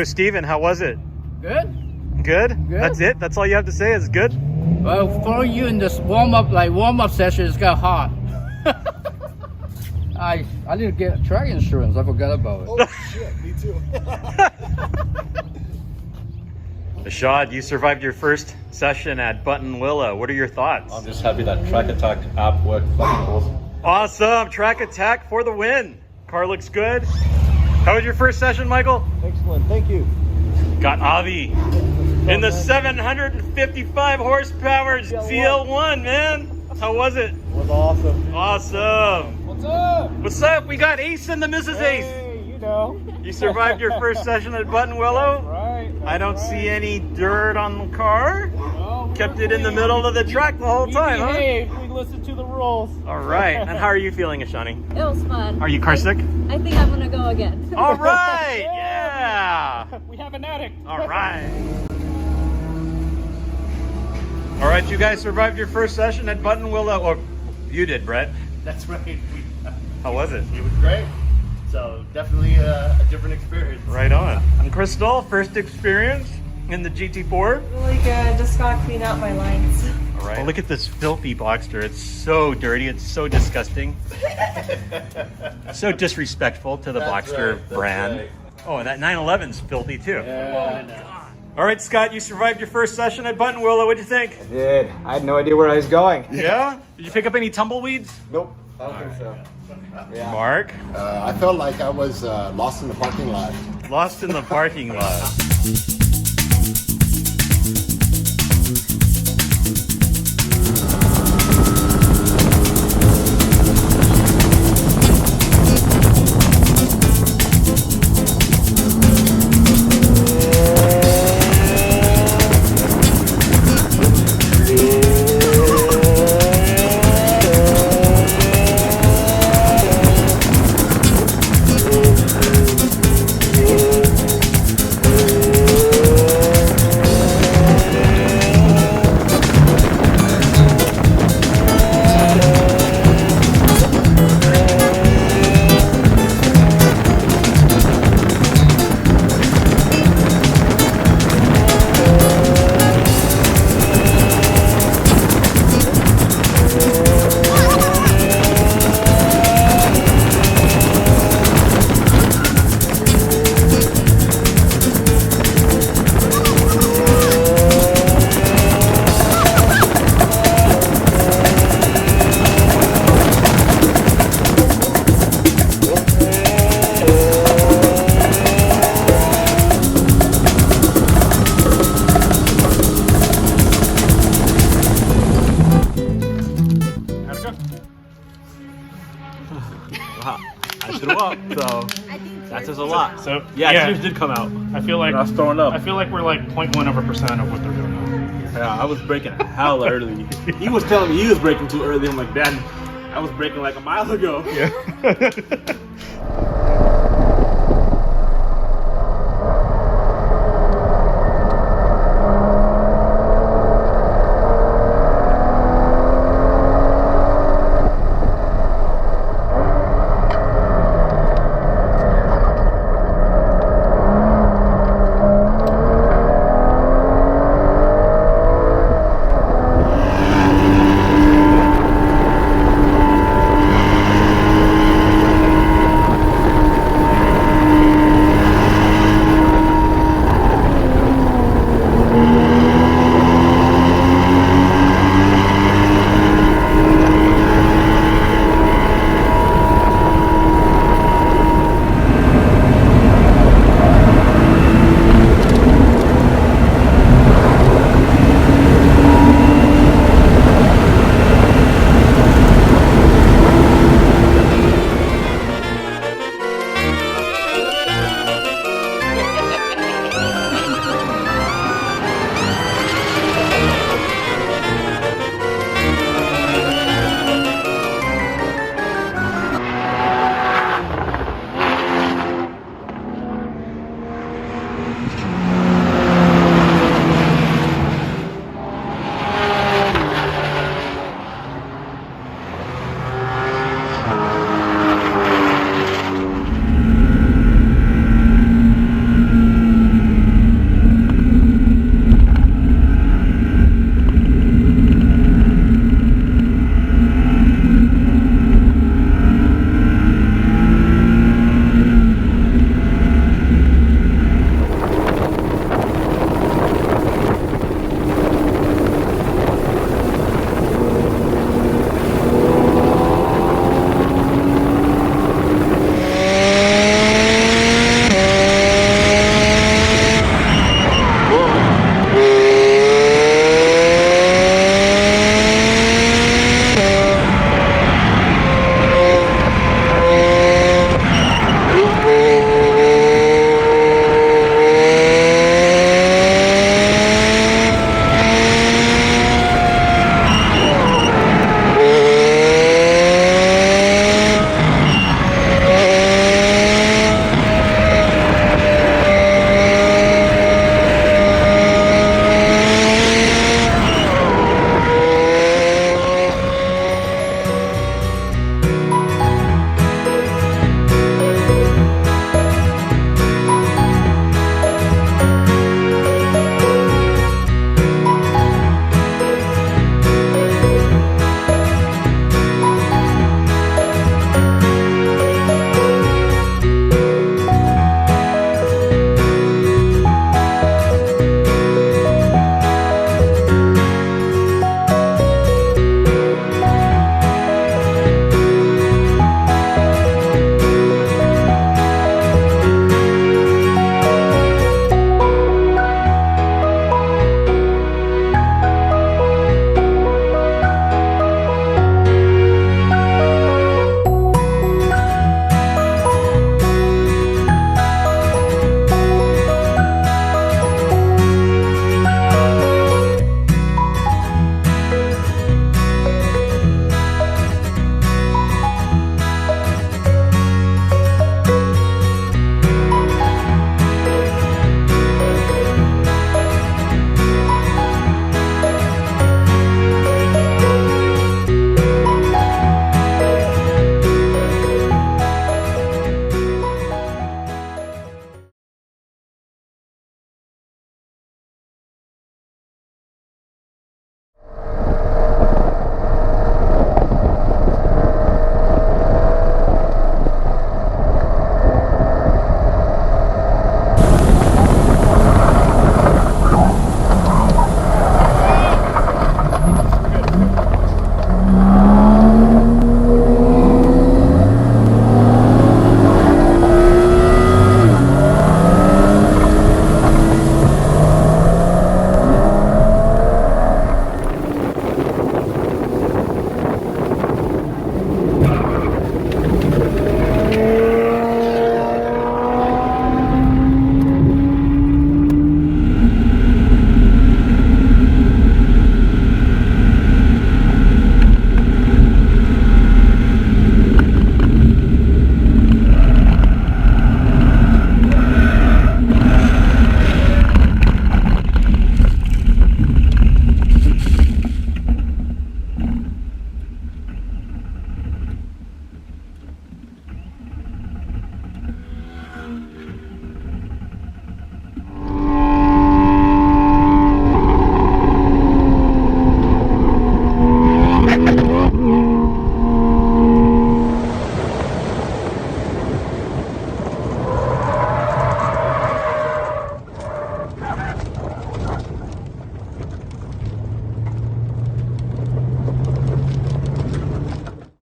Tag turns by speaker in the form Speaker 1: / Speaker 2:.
Speaker 1: So Steven, how was it?
Speaker 2: Good.
Speaker 1: Good? That's it? That's all you have to say is good?
Speaker 2: Well, for you in this warm-up session, it's got hot. I need to get track insurance. I forgot about it.
Speaker 3: Oh shit, me too.
Speaker 1: Ashad, you survived your first session at Buttonwillow. What are your thoughts?
Speaker 4: I'm just happy that Track Attack app worked.
Speaker 1: Awesome. Track Attack for the win. Car looks good. How was your first session, Michael?
Speaker 3: Excellent, thank you.
Speaker 1: Got Avi in the 755 horsepower ZL1, man. How was it?
Speaker 3: It was awesome.
Speaker 1: Awesome.
Speaker 3: What's up?
Speaker 1: What's up? We got Ace and the Mrs. Ace.
Speaker 3: Hey, you know.
Speaker 1: You survived your first session at Buttonwillow?
Speaker 3: Right.
Speaker 1: I don't see any dirt on the car.
Speaker 3: No,
Speaker 1: Kept it in the middle of the track the whole time, huh?
Speaker 3: Hey, we listened to the rules.
Speaker 1: All right. And how are you feeling, Ashani?
Speaker 5: It was fun.
Speaker 1: Are you car sick?
Speaker 5: I think I'm gonna go again.
Speaker 1: All right. Yeah.
Speaker 3: We have an addict.
Speaker 1: All right. All right, you guys survived your first session at Buttonwillow. Or you did, Brett.
Speaker 6: That's right.
Speaker 1: How was it?
Speaker 6: It was great. So definitely a different experience.
Speaker 1: Right on. And Crystal, first experience in the GT4.
Speaker 7: Really good. Just gotta clean out my lines.
Speaker 1: All right. Oh, look at this filthy Boxster. It's so dirty. It's so disgusting. So disrespectful to the Boxster brand.
Speaker 4: Right.
Speaker 1: Oh, and that 911's filthy too.
Speaker 6: Yeah.
Speaker 1: All right, Scott, you survived your first session at Buttonwillow. What'd you think?
Speaker 8: I did. I had no idea where I was going.
Speaker 1: Yeah? Did you pick up any tumbleweeds?
Speaker 8: Nope. I don't think so. Yeah.
Speaker 1: Mark?
Speaker 9: I felt like I was lost in the parking lot.
Speaker 1: Lost in the parking lot. I threw up, so that says a lot.
Speaker 6: So
Speaker 4: Yeah, tears did come out.
Speaker 6: I feel like
Speaker 4: I was throwing up.
Speaker 6: I feel like we're like 0.1% of what they're doing now.
Speaker 4: Yeah, I was braking hell early. He was telling me he was braking too early. I'm like, Dad, I was braking like a mile ago.
Speaker 1: Yeah.